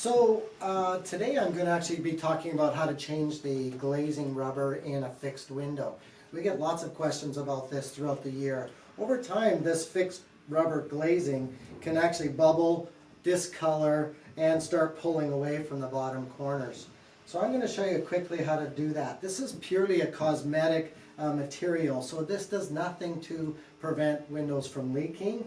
Today I'm going to actually be talking about how to change the glazing rubber in a fixed window. We get lots of questions about this throughout the year. Over time, this fixed rubber glazing can actually bubble, discolor, and start pulling away from the bottom corners. So I'm going to show you quickly how to do that. This is purely a cosmetic material, so this does nothing to prevent windows from leaking.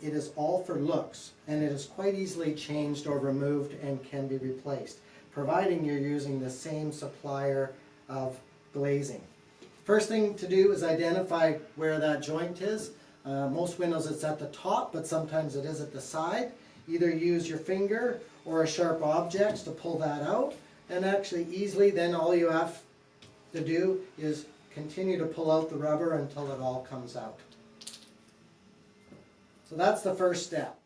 It is all for looks, and it is quite easily changed or removed and can be replaced, providing you're using the same supplier of glazing. First thing to do is identify where that joint is. Most windows it's at the top, but sometimes it is at the side. Either use your finger or a sharp object to pull that out, and actually easily then all you have to do is continue to pull out the rubber until it all comes out. So that's the first step.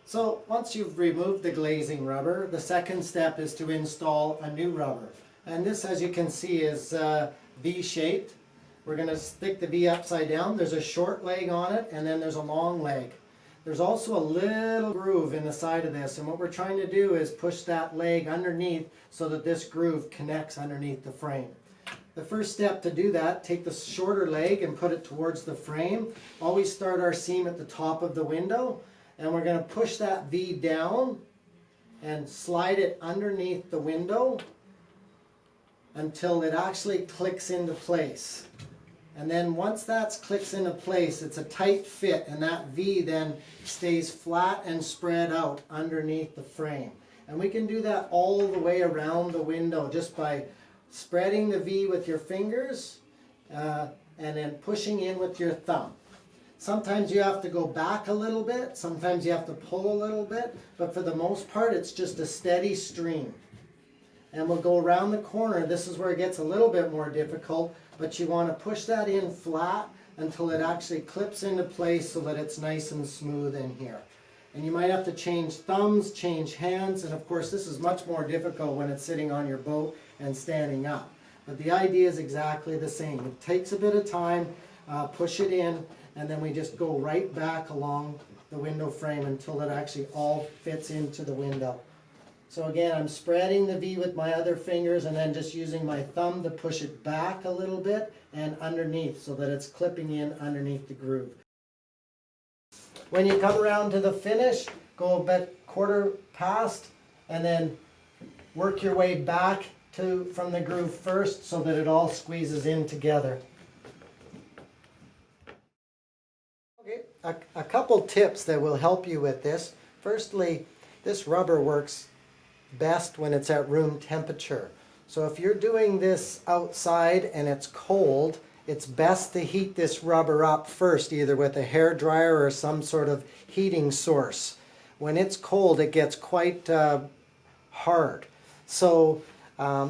So once you've removed the glazing rubber, the second step is to install a new rubber. And this, as you can see, is V-shaped. We're going to stick the V upside down. There's a short leg on it, and then there's a long leg. There's also a little groove in the side of this, and what we're trying to do is push that leg underneath so that this groove connects underneath the frame. The first step to do that, take the shorter leg and put it towards the frame. Always start our seam at the top of the window, and we're going to push that V down and slide it underneath the window until it actually clicks into place. And then once that clicks into place, it's a tight fit, and that V then stays flat and spread out underneath the frame. And we can do that all the way around the window just by spreading the V with your fingers and then pushing in with your thumb. Sometimes you have to go back a little bit, sometimes you have to pull a little bit, but for the most part it's just a steady stream. And we'll go around the corner. This is where it gets a little bit more difficult, but you want to push that in flat until it actually clips into place so that it's nice and smooth in here. And you might have to change thumbs, change hands, and of course this is much more difficult when it's sitting on your boat and standing up. But the idea is exactly the same. It takes a bit of time, push it in, and then we just go right back along the window frame until it actually all fits into the window. So again, I'm spreading the V with my other fingers and then just using my thumb to push it back a little bit and underneath so that it's clipping in underneath the groove. When you come around to the finish, go a bit quarter past and then work your way back from the groove first so that it all squeezes in together. Okay, a couple tips that will help you with this. Firstly, this rubber works best when it's at room temperature. So if you're doing this outside and it's cold, it's best to heat this rubber up first, either with a hair dryer or some sort of heating source. When it's cold, it gets quite hard. So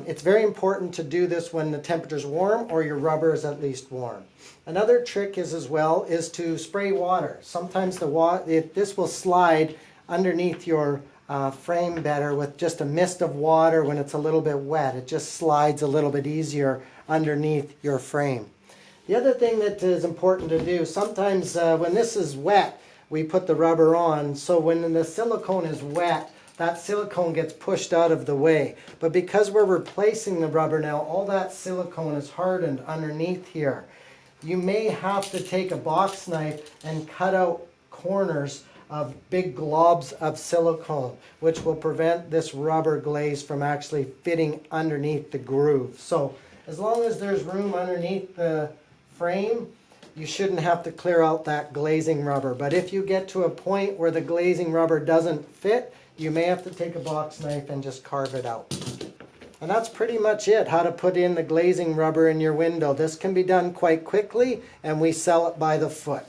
it's very important to do this when the temperature's warm or your rubber is at least warm. Another trick is to spray water. Sometimes this will slide underneath your frame better with just a mist of water when it's a little bit wet. It just slides a little bit easier underneath your frame. The other thing that is important to do, sometimes when this is wet, we put the rubber on, so when the silicone is wet, that silicone gets pushed out of the way. But because we're replacing the rubber now, all that silicone is hardened underneath here. You may have to take a box knife and cut out corners of big globs of silicone, which will prevent this rubber glaze from actually fitting underneath the groove. So as long as there's room underneath the frame, you shouldn't have to clear out that glazing rubber. But if you get to a point where the glazing rubber doesn't fit, you may have to take a box knife and just carve it out. And that's pretty much it, how to put in the glazing rubber in your window. This can be done quite quickly, and we sell it by the foot.